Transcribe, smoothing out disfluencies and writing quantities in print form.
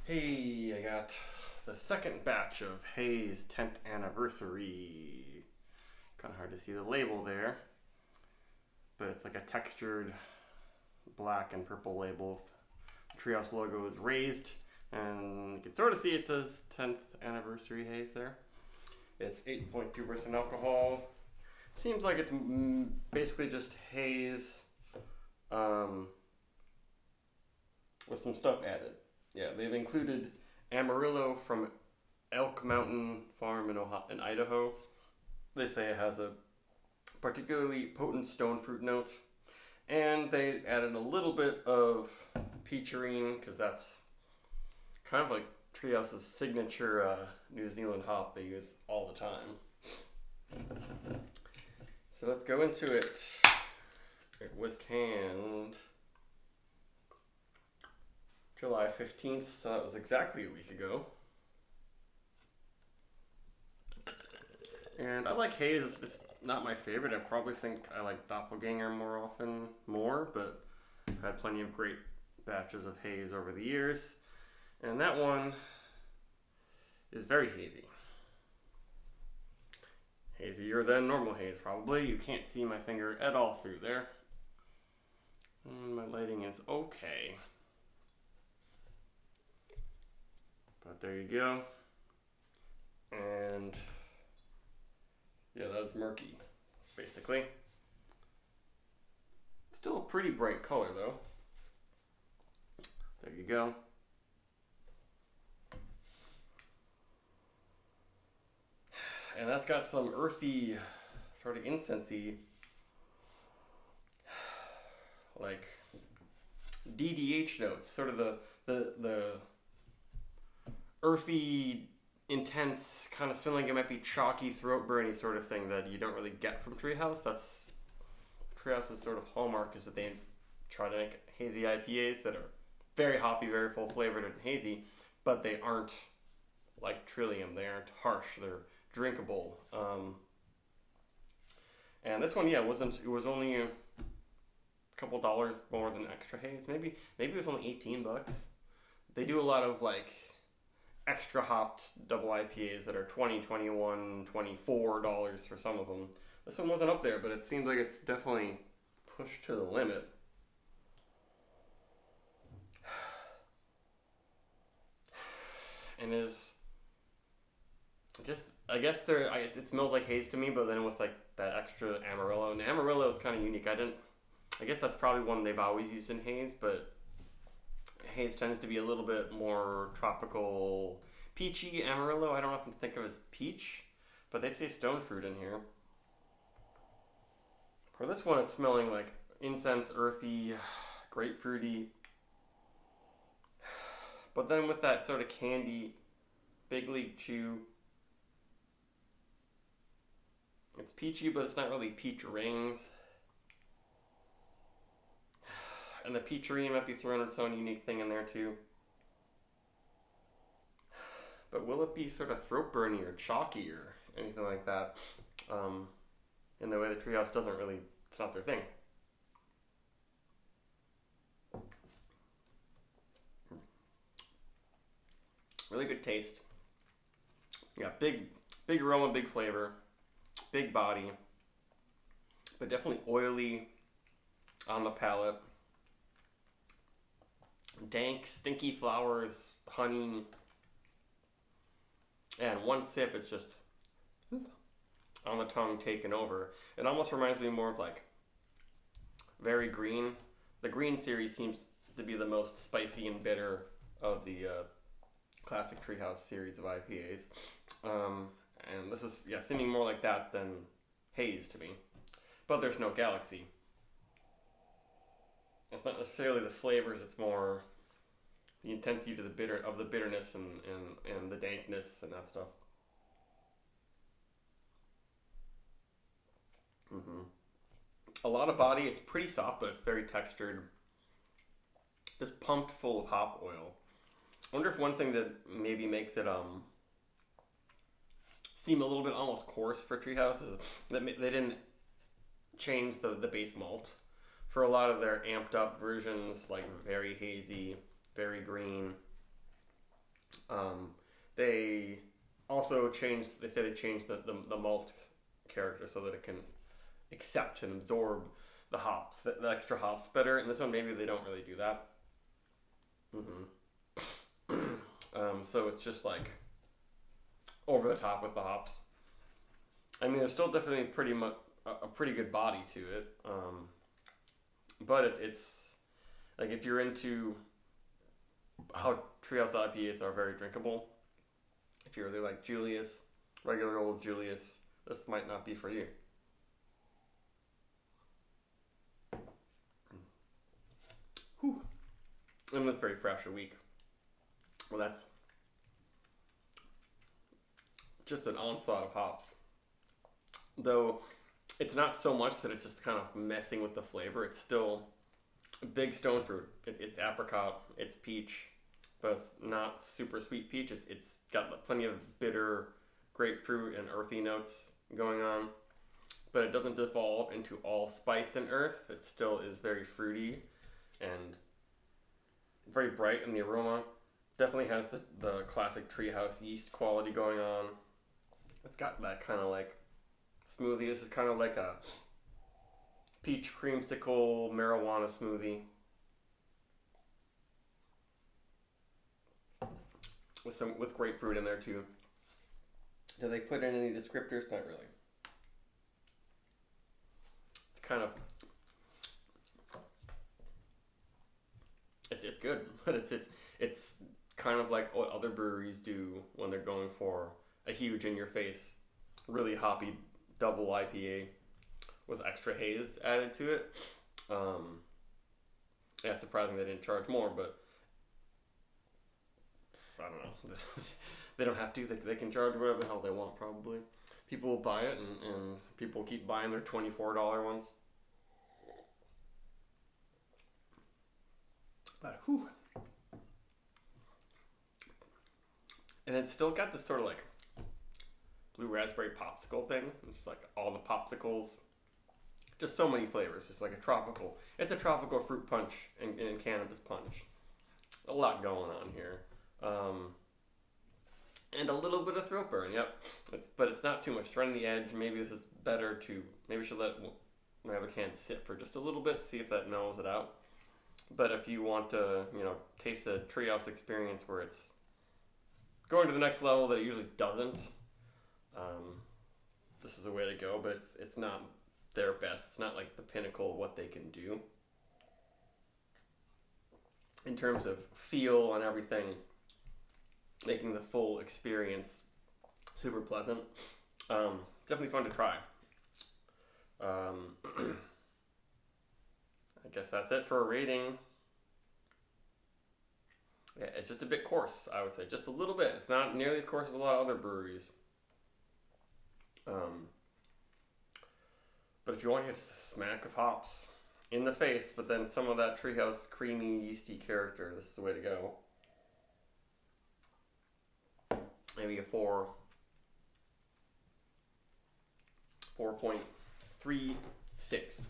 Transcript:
Hey, I got the second batch of Haze 10th anniversary. Kind of hard to see the label there, but it's like a textured black and purple label. The Treehouse logo is raised, and you can sort of see it says 10th anniversary Haze there. It's 8.2% alcohol. Seems like it's basically just Haze with some stuff added. Yeah, they've included Amarillo from Elk Mountain Farm in Idaho. They say it has a particularly potent stone fruit note. And they added a little bit of peacherine, because that's kind of like Treehouse's signature New Zealand hop they use all the time. So let's go into it. It was canned July 15th, so that was exactly a week ago. And I like Haze. It's not my favorite. I probably think I like Doppelganger more, but I've had plenty of great batches of Haze over the years. And that one is very hazy. Hazier than normal Haze, probably. You can't see my finger at all through there. And my lighting is okay. But there you go. And yeah, that's murky, basically. Still a pretty bright color, though. There you go. And that's got some earthy, sort of incensey, like DDH notes, sort of the earthy, intense, kind of feeling like it might be chalky, throat burny sort of thing that you don't really get from Treehouse. That's Treehouse's sort of hallmark, is that they try to make hazy IPAs that are very hoppy, very full flavored and hazy, but they aren't like Trillium. They aren't harsh. They're drinkable. And this one, yeah, it was only a couple dollars more than Extra Haze. Maybe it was only $18. They do a lot of like extra hopped double IPAs that are $20, $21, $24 for some of them. This one wasn't up there, but it seems like it's definitely pushed to the limit. And I guess it smells like Haze to me, but then with like that extra Amarillo. And Amarillo is kind of unique. I guess that's probably one they've always used in Haze, but Haze tends to be a little bit more tropical, peachy. Amarillo, I don't often think of as peach, but they say stone fruit in here. For this one, it's smelling like incense, earthy, grapefruity. But then with that sort of candy, big league chew. It's peachy, but it's not really peach rings. And the peacherine might be throwing its own unique thing in there too. But will it be sort of throat burny or chalky or anything like that? In the way the Treehouse doesn't really, it's not their thing. Really good taste. Yeah, big aroma, big flavor, big body, but definitely oily on the palate. Dank, stinky flowers, honey, and one sip, it's just on the tongue, taken over. It almost reminds me more of like very green. The green series seems to be the most spicy and bitter of the classic Treehouse series of IPAs. And this is, yeah, seeming more like that than Haze to me. But there's no Galaxy. It's not necessarily the flavors, it's more the intensity to the bitterness and the dankness and that stuff. A lot of body, it's pretty soft, but it's very textured. Just pumped full of hop oil. I wonder if one thing that maybe makes it seem a little bit almost coarse for Treehouse is that they didn't change the base malt. For a lot of their amped up versions, like very hazy, very green, They also changed. They say they changed the malt character so that it can accept and absorb the hops, the extra hops better. And this one, maybe they don't really do that. So it's just like over the top with the hops. I mean, there's still definitely pretty much a pretty good body to it. But it's like if you're into how Treehouse IPAs are very drinkable, if you really like Julius, regular old Julius, this might not be for you. Whew. And it's very fresh, a week. Well, that's just an onslaught of hops. Though it's not so much that it's just kind of messing with the flavor. It's still big stone fruit. It's apricot, it's peach, but it's not super sweet peach. It's got plenty of bitter grapefruit and earthy notes going on, but it doesn't devolve into all spice and earth. It still is very fruity and very bright in the aroma. Definitely has the classic Treehouse yeast quality going on. It's got that kind of like smoothie. This is kind of like a peach creamsicle marijuana smoothie with grapefruit in there too. Do they put in any descriptors? Not really. It's kind of it's good, but it's kind of like what other breweries do when they're going for a huge in your face, really hoppy double IPA with extra haze added to it. Yeah, it's surprising they didn't charge more, but I don't know. They don't have to. They can charge whatever the hell they want, probably. People will buy it, and people keep buying their $24 ones. But whew. And it's still got this sort of like blue raspberry popsicle thing. It's like all the popsicles. Just so many flavors. It's like it's a tropical fruit punch and cannabis punch. A lot going on here. And a little bit of throat burn, yep. But it's not too much. It's right on the edge. Maybe this is better to, maybe I should let my other can sit for just a little bit, see if that mellows it out. But if you want to, taste a Treehouse experience where it's going to the next level that it usually doesn't, this is a way to go, but it's not their best. It's not like the pinnacle of what they can do. In terms of feel and everything, making the full experience super pleasant. Definitely fun to try. I guess that's it for a rating. Yeah, it's just a bit coarse, I would say. Just a little bit. It's not nearly as coarse as a lot of other breweries. But if you want to get just a smack of hops in the face, but then some of that Treehouse creamy, yeasty character, this is the way to go. Maybe a 4.36.